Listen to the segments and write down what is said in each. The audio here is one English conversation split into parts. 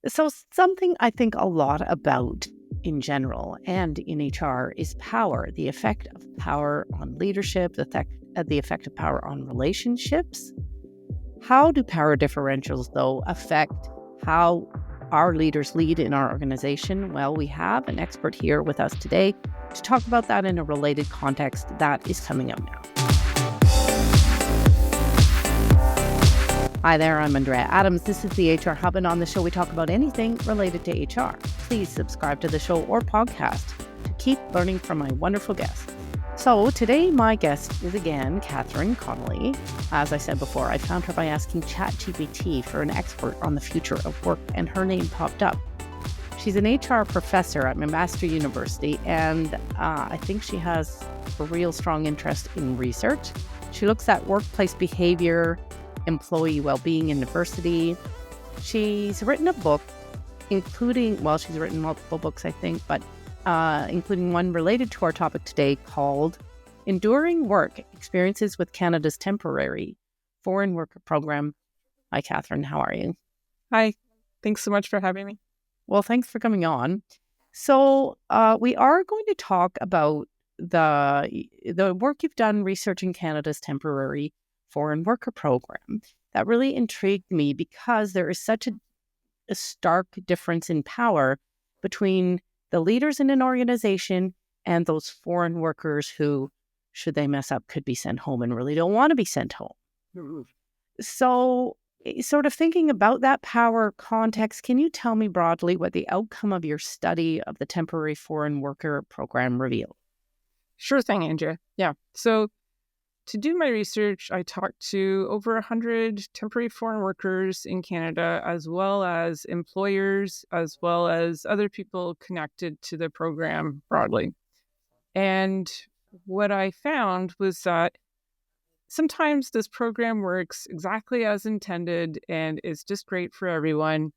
So, something I think a lot about in general and in HR is power, the effect of power on leadership, the effect of power on relationships. How do power differentials, though, affect how our leaders lead in our organization? Well, we have an expert here with us today to talk about that in a related context that is coming up now. Hi there, I'm Andrea Adams. This is the HR Hub, and on the show we talk about anything related to HR. Please subscribe to the show or podcast to keep learning from my wonderful guests. So today my guest is again Connelly. As I said before, I found her by asking ChatGPT for an expert on the future of work, and her name popped up. She's an HR professor at McMaster University, and I think she has a real strong interest in research. She looks at workplace behavior, employee well-being and diversity. She's written a book, she's written multiple books, I think, but including one related to our topic today called Enduring Work, Experiences with Canada's Temporary Foreign Worker Program. Hi, Catherine. How are you? Hi. Thanks so much for having me. Well, thanks for coming on. So we are going to talk about the work you've done researching Canada's Temporary Foreign Worker Program. That really intrigued me because there is such a stark difference in power between the leaders in an organization and those foreign workers who, should they mess up, could be sent home and really don't want to be sent home. Mm-hmm. So, sort of thinking about that power context, can you tell me broadly what the outcome of your study of the Temporary Foreign Worker Program revealed? Sure thing, Andrea. Yeah. So to do my research, I talked to over 100 temporary foreign workers in Canada, as well as employers, as well as other people connected to the program broadly. And what I found was that sometimes this program works exactly as intended and is just great for everyone.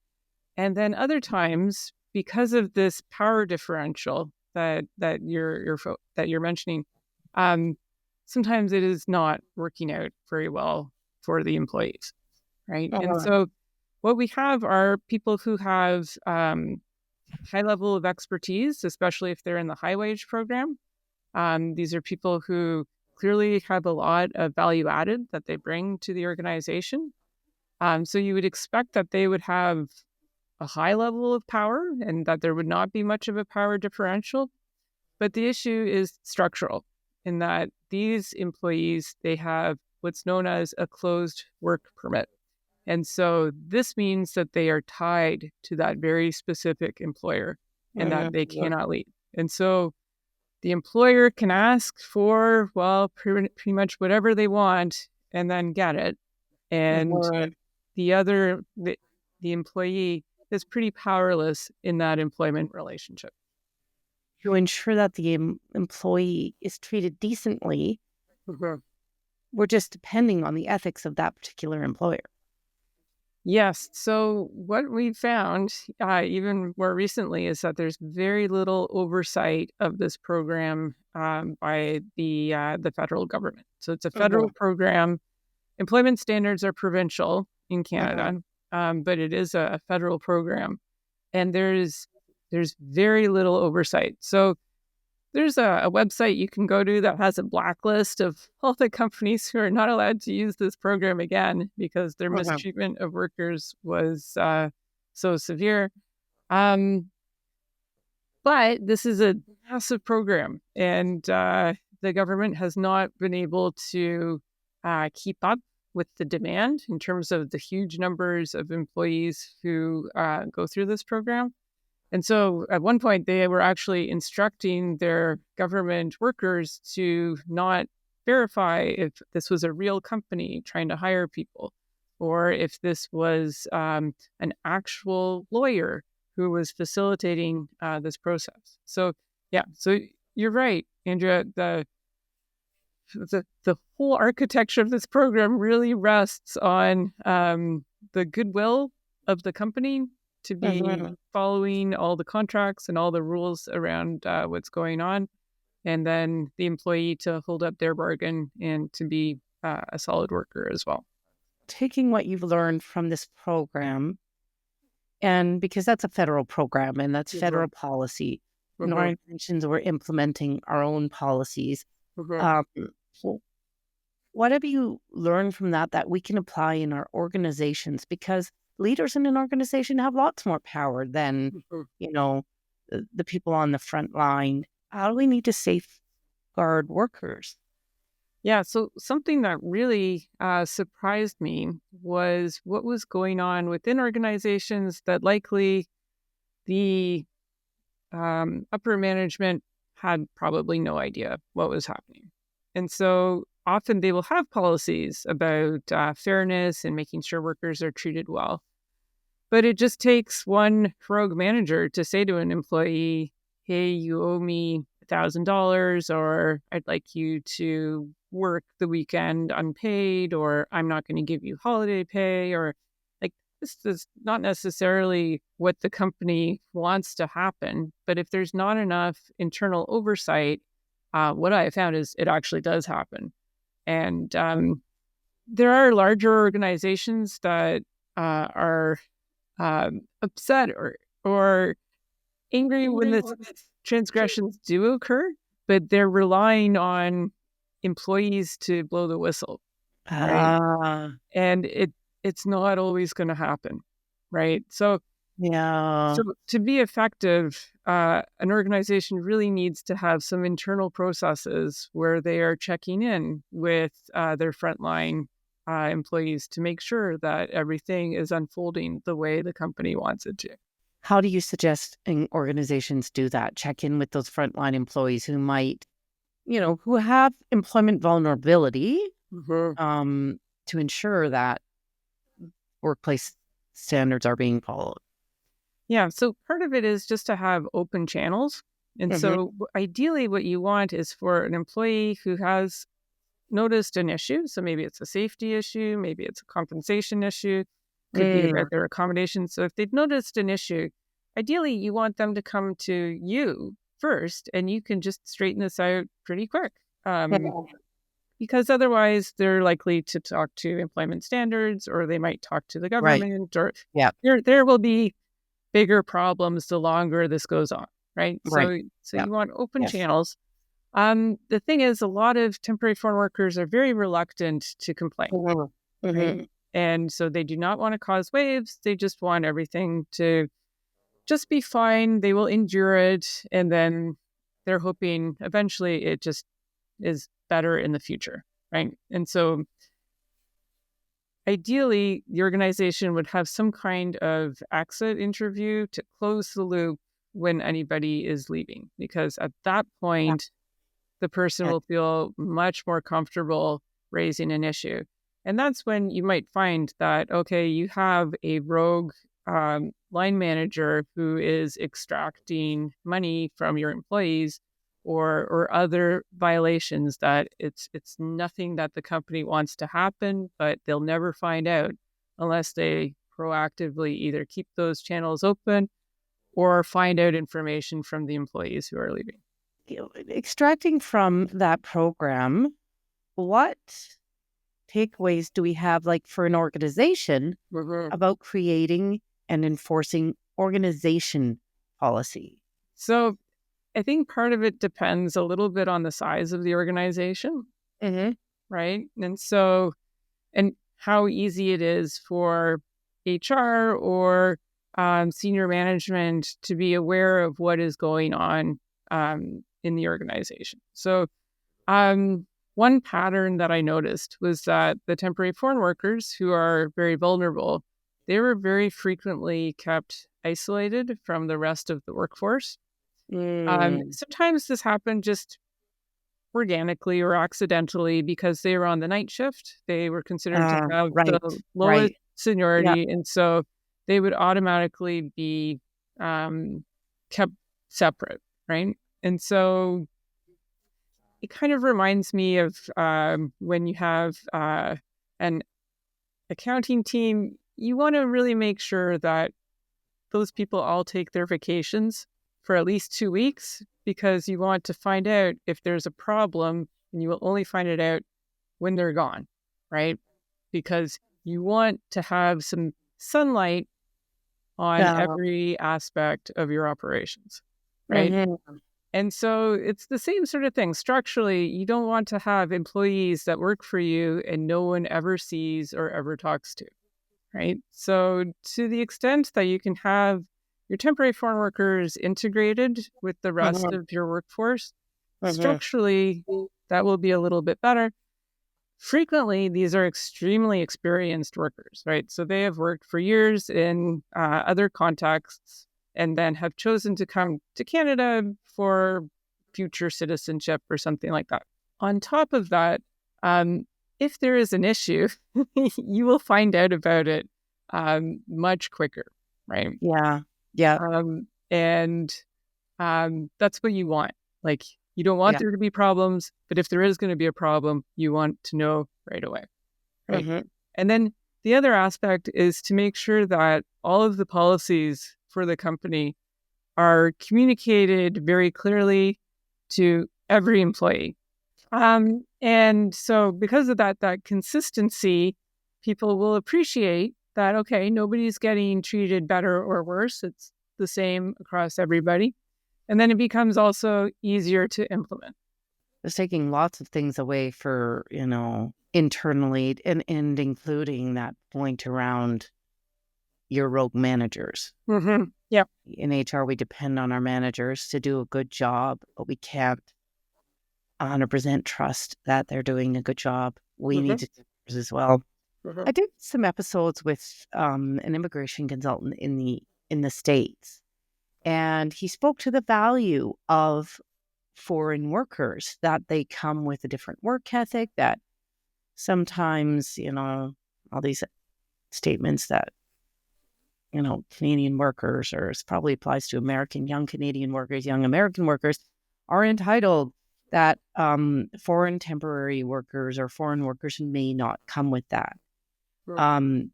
And then other times, because of this power differential that you're mentioning, sometimes it is not working out very well for the employees, right? And so what we have are people who have high level of expertise, especially if they're in the high wage program. These are people who clearly have a lot of value added that they bring to the organization. So you would expect that they would have a high level of power and that there would not be much of a power differential. But the issue is structural in that these employees, they have what's known as a closed work permit. And so this means that they are tied to that very specific employer and that they cannot leave. And so the employer can ask for, pretty much whatever they want and then get it. And the employee is pretty powerless in that employment relationship. To ensure that the employee is treated decently, we're just depending on the ethics of that particular employer. Yes. So what we found, even more recently, is that there's very little oversight of this program by the federal government. So it's a federal program. Employment standards are provincial in Canada, but it is a federal program, and there's very little oversight. So there's a website you can go to that has a blacklist of all the companies who are not allowed to use this program again because their mistreatment of workers was so severe. But this is a massive program, and the government has not been able to keep up with the demand in terms of the huge numbers of employees who go through this program. And so at one point, they were actually instructing their government workers to not verify if this was a real company trying to hire people, or if this was an actual lawyer who was facilitating this process. So, yeah, so you're right, Andrea. The whole architecture of this program really rests on the goodwill of the company to be following all the contracts and all the rules around what's going on, and then the employee to hold up their bargain and to be a solid worker as well. Taking what you've learned from this program And because that's a federal program and that's federal policy, and organizations were implementing our own policies. Um, so what have you learned from that we can apply in our organizations? Because leaders in an organization have lots more power than, you know, the people on the front line. How do we need to safeguard workers? Yeah, so something that really surprised me was what was going on within organizations that likely the upper management had probably no idea what was happening. And so often they will have policies about fairness and making sure workers are treated well. But it just takes one rogue manager to say to an employee, hey, you owe me $1,000, or I'd like you to work the weekend unpaid, or I'm not going to give you holiday pay, or like this is not necessarily what the company wants to happen. But if there's not enough internal oversight, what I have found is it actually does happen. And there are larger organizations that are upset or angry when the transgressions do occur, but they're relying on employees to blow the whistle, right? Ah, And it's not always going to happen, right? So yeah. to be effective, an organization really needs to have some internal processes where they are checking in with their frontline employees to make sure that everything is unfolding the way the company wants it to. How do you suggest organizations do that? Check in with those frontline employees who might, who have employment vulnerability, to ensure that workplace standards are being followed. Yeah, so part of it is just to have open channels. And so ideally what you want is for an employee who has noticed an issue. So maybe it's a safety issue, maybe it's a compensation issue, could be about their accommodation. So if they've noticed an issue, ideally you want them to come to you first, and you can just straighten this out pretty quick. Because otherwise they're likely to talk to employment standards, or they might talk to the government, or there will be bigger problems the longer this goes on, right? So you want open channels. The thing is, a lot of temporary foreign workers are very reluctant to complain, right? And so they do not want to cause waves. They just want everything to just be fine. They will endure it. And then they're hoping eventually it just is better in the future, right? And so ideally, the organization would have some kind of exit interview to close the loop when anybody is leaving, because at that point, the person will feel much more comfortable raising an issue. And that's when you might find that, okay, you have a rogue line manager who is extracting money from your employees, or other violations that it's nothing that the company wants to happen, but they'll never find out unless they proactively either keep those channels open or find out information from the employees who are leaving. Extracting from that program, what takeaways do we have, like for an organization, about creating and enforcing organization policy? So I think part of it depends a little bit on the size of the organization, right? And so, and how easy it is for HR or senior management to be aware of what is going on in the organization. So one pattern that I noticed was that the temporary foreign workers who are very vulnerable, they were very frequently kept isolated from the rest of the workforce. Sometimes this happened just organically or accidentally because they were on the night shift. They were considered to have the lowest seniority. And so they would automatically be kept separate, right? And so it kind of reminds me of when you have an accounting team, you want to really make sure that those people all take their vacations for at least 2 weeks, because you want to find out if there's a problem, and you will only find it out when they're gone, right? Because you want to have some sunlight on Yeah. every aspect of your operations, right? Mm-hmm. And so it's the same sort of thing. Structurally, you don't want to have employees that work for you and no one ever sees or ever talks to, right? So to the extent that you can have your temporary foreign workers integrated with the rest Mm-hmm. of your workforce, Mm-hmm. structurally, that will be a little bit better. Frequently, these are extremely experienced workers, right? So they have worked for years in other contexts and then have chosen to come to Canada for future citizenship or something like that. On top of that, um, if there is an issue, you will find out about it much quicker, right? Yeah. Yeah. And that's what you want. Like, you don't want Yeah. there to be problems, but if there is going to be a problem, you want to know right away, right? Mm-hmm. And then the other aspect is to make sure that all of the policies for the company are communicated very clearly to every employee. And so because of that, that consistency, people will appreciate that, okay, nobody's getting treated better or worse. It's the same across everybody. And then it becomes also easier to implement. It's taking lots of things away for, internally and including that point around your rogue managers. Mm-hmm. Yeah. In HR, we depend on our managers to do a good job, but we can't 100% trust that they're doing a good job. We Mm-hmm. need to do ours as well. Mm-hmm. I did some episodes with an immigration consultant in the States, and he spoke to the value of foreign workers, that they come with a different work ethic, that sometimes, all these statements that, Canadian workers, or it probably applies to young Canadian workers, young American workers, are entitled, that foreign temporary workers or foreign workers may not come with that. Um,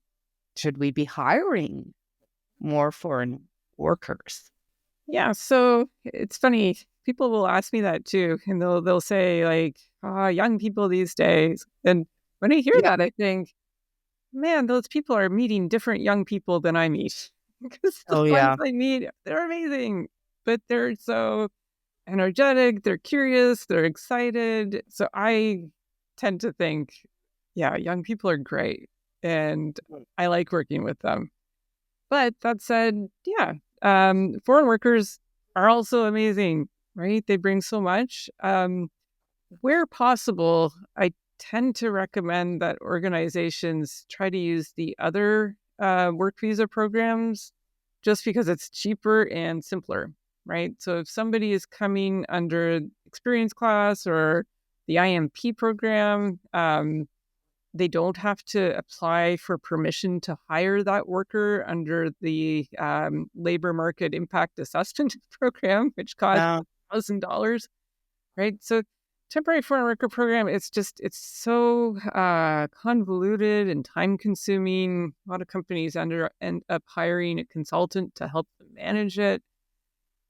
should we be hiring more foreign workers? Yeah. So it's funny. People will ask me that too. And they'll say, like, young people these days. And when I hear Yeah. that, I think, man, those people are meeting different young people than I meet. Because the Oh, ones yeah. I meet, they're amazing. But they're so energetic, they're curious, they're excited. So I tend to think, yeah, young people are great. And I like working with them. But that said, yeah, foreign workers are also amazing, right? They bring so much. Where possible, I tend to recommend that organizations try to use the other work visa programs just because it's cheaper and simpler, right? So if somebody is coming under experience class or the IMP program, they don't have to apply for permission to hire that worker under the labor market impact assessment program, which costs Uh, $1,000, right? So temporary foreign worker program, it's so convoluted and time consuming. A lot of companies end up hiring a consultant to help them manage it.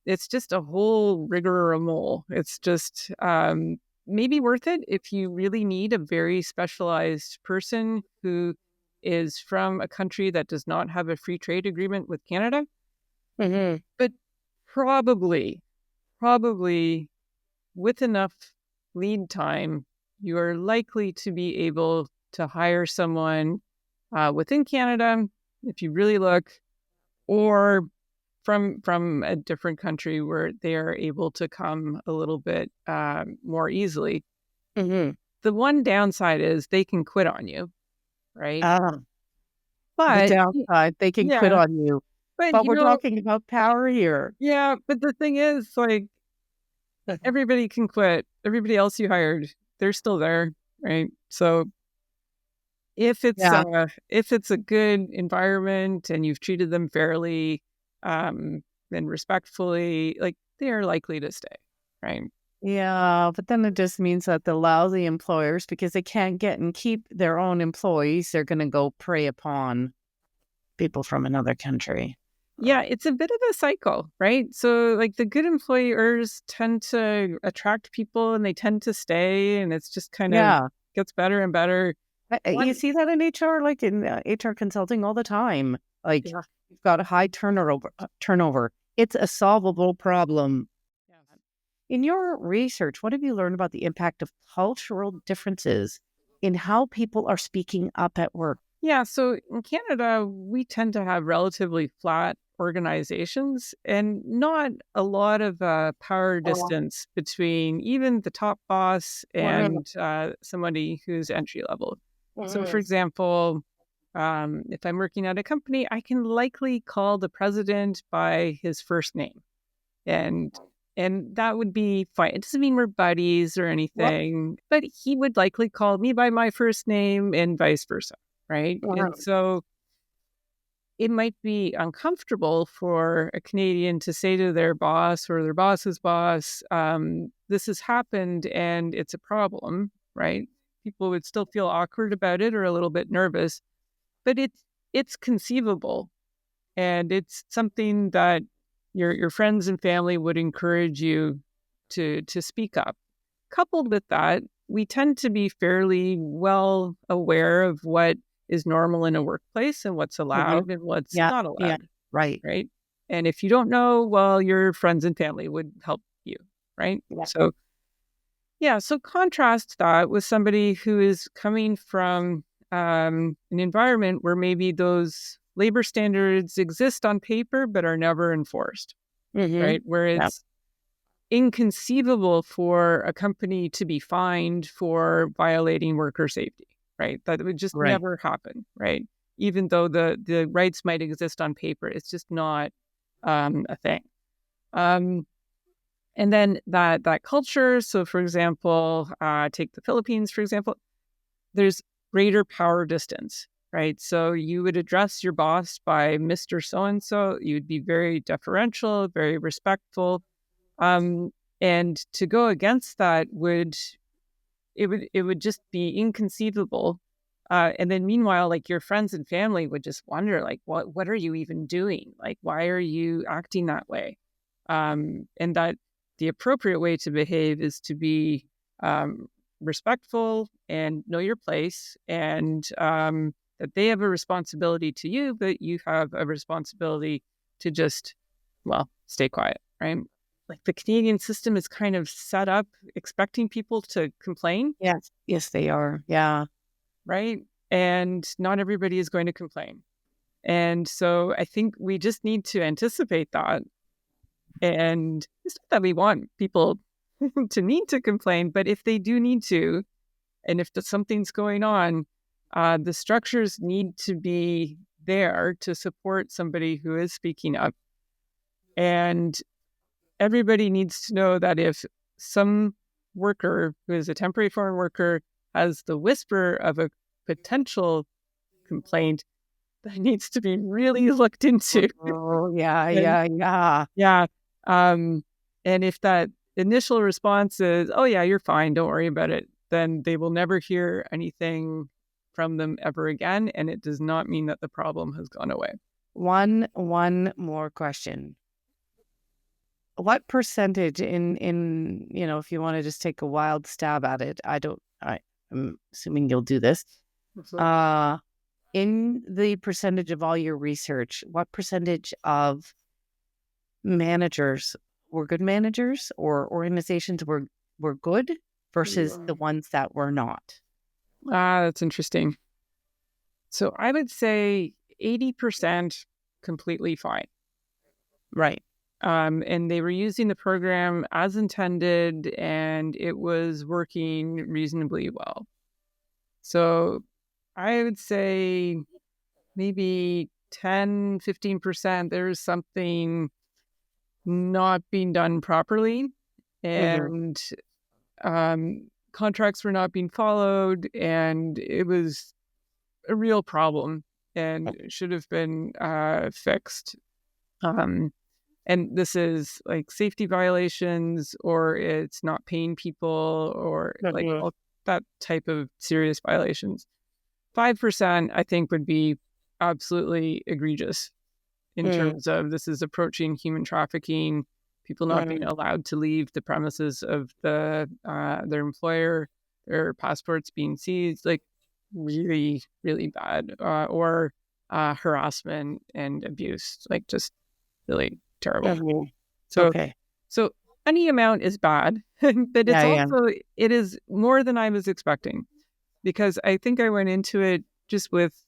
It's just a whole rigmarole. It's just maybe worth it if you really need a very specialized person who is from a country that does not have a free trade agreement with Canada. mhm. But probably with enough lead time, you are likely to be able to hire someone within Canada if you really look, or from a different country where they are able to come a little bit more easily. Mhm. The one downside is they can quit on you, right? Ah, the But downside, they can quit yeah, on you. but But we're talking about power here. yeah, but the thing is, like, everybody can quit. Everybody else you hired, they're still there, right? So Yeah. if it's a good environment and you've treated them fairly um, and respectfully, like, they are likely to stay, right? Yeah, but then it just means that the lousy employers, because they can't get and keep their own employees, they're going to go prey upon people from another country. Yeah, it's a bit of a cycle, right? So, like, the good employers tend to attract people and they tend to stay, and it's just kind of Yeah. gets better and better. You One, see that in HR, like in HR consulting all the time. Like yeah, You've got a high turnover. It's a solvable problem. Yes. In your research, what have you learned about the impact of cultural differences in how people are speaking up at work? Yeah, so in Canada, we tend to have relatively flat organizations and not a lot of power distance between even the top boss Mhm, and somebody who's entry level. So, for mhm. example, if I'm working at a company, I can likely call the president by his first name, and that would be fine. It doesn't mean we're buddies or Well, anything, but he would likely call me by my first name and vice versa, right? And mhm, so it might be uncomfortable for a Canadian to say to their boss or their boss's boss, this has happened and it's a problem, right? People would still feel awkward about it or a little bit nervous, but it's conceivable, and it's something that your friends and family would encourage you to speak up. Coupled with that, we tend to be fairly well aware of what is normal in a workplace and what's mhm. allowed and what's Yeah, not yeah, allowed, right. right? And if you don't know, well, your friends and family would help you, right? Yeah. So yeah, so contrast that with somebody who is coming from an environment where maybe those labor standards exist on paper but are never enforced, Mhm. right? Where Yeah, it's inconceivable for a company to be fined for violating worker safety, right? That would just right. never happen, right? Even though the rights might exist on paper, it's just not a thing. Um, and then that culture. So, for example, take the Philippines, for example. There's greater power distance, right? So you would address your boss by Mr. So and so. You would be very deferential, very respectful. Um, and to go against that would just be inconceivable. And then meanwhile, like your friends and family would just wonder, like, what are you even doing? Like, why are you acting that way? And that the appropriate way to behave is to be um, respectful and know your place, and that they have a responsibility to you, but you have a responsibility to just, well, stay quiet, right? Like the Canadian system is kind of set up expecting people to complain, Yes. Yes, they are. Yeah. right? And not everybody is going to complain. And so I think we just need to anticipate that. And it's not that we want people to need to complain, but if they do need to, and if something's going on, the structures need to be there to support somebody who is speaking up. And everybody needs to know that if some worker who is a temporary foreign worker has the whisper of a potential complaint, that needs to be really looked into. Oh, yeah, And yeah, yeah. yeah, um, and if that initial response is, "Oh yeah, you're fine, don't worry about it," then they will never hear anything from them ever again, and it does not mean that the problem has gone away. One more question. What percentage if you want to just take a wild stab at it, I'm assuming you'll do this. Mhm. Uh, in the percentage of all your research, what percentage of managers were good managers or organizations were good versus the ones that were not? That's interesting. So I would say 80% completely fine. Right. And they were using the program as intended, and it was working reasonably well. So I would say maybe 10-15%, there's something not being done properly, Mm-hmm. and contracts were not being followed, and it was a real problem and it should have been fixed. Um, and this is like safety violations, or it's not paying people, or like Mm-hmm. all that type of serious violations. 5%, I think, would be absolutely egregious in terms of this is approaching human trafficking, people not being Mm-hmm. allowed to leave the premises of their employer, their passports being seized, like really, really bad. Or harassment and abuse, like just really terrible. Mhm. So, Okay. so any amount is bad, but it's Yeah. also, it is more than I was expecting, because I think I went into it just with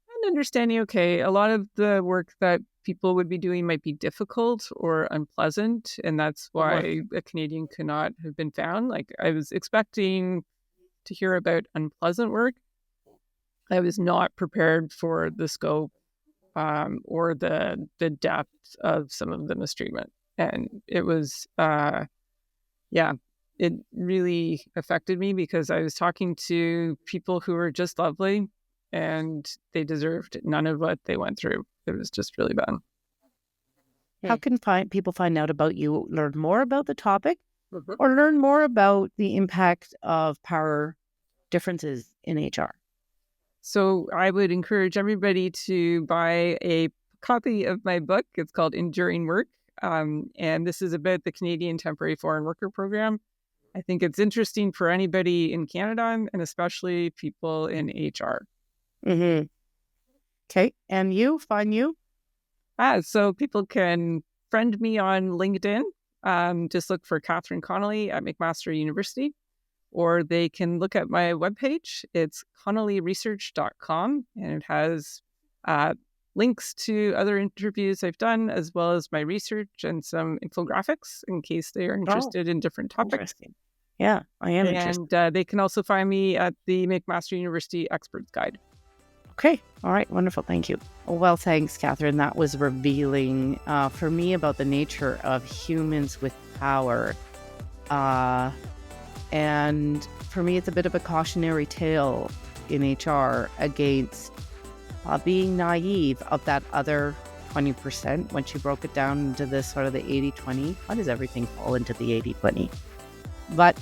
an understanding, okay, a lot of the work that people would be doing might be difficult or unpleasant, and that's Right. why a Canadian could not have been found. Like, I was expecting to hear about unpleasant work. I was not prepared for the scope or the depth of some of the mistreatment, and it was yeah, it really affected me because I was talking to people who were just lovely, and they deserved none of what they went through. It was just really bad. How can people find out about you, learn more about the topic, Mhm. or learn more about the impact of power differences in HR? So I would encourage everybody to buy a copy of my book. It's called Enduring Work. And this is about the Canadian Temporary Foreign Worker Program. I think it's interesting for anybody in Canada, and especially people in HR. Mm-hmm. Okay. And you, find you? So people can friend me on LinkedIn. Just look for Catherine Connelly at McMaster University, or they can look at my webpage. It's connellyresearch.com, and it has uh, links to other interviews I've done, as well as my research and some infographics in case they are Oh, interested in different topics. interesting. Yeah, I am interested. And they can also find me at the McMaster University Experts Guide. Okay. All right. Wonderful. Thank you. Well, thanks, Catherine. That was revealing for me about the nature of humans with power. And for me, it's a bit of a cautionary tale in HR against being naive of that other 20%. Once you broke it down into this sort of the 80-20, why does everything fall into the 80-20? But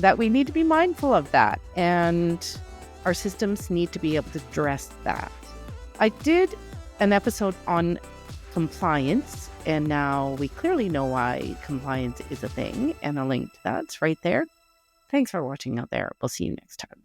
that we need to be mindful of that. And our systems need to be able to address that. I did an episode on compliance, and now we clearly know why compliance is a thing, and a link to that's right there. Thanks for watching out there. We'll see you next time.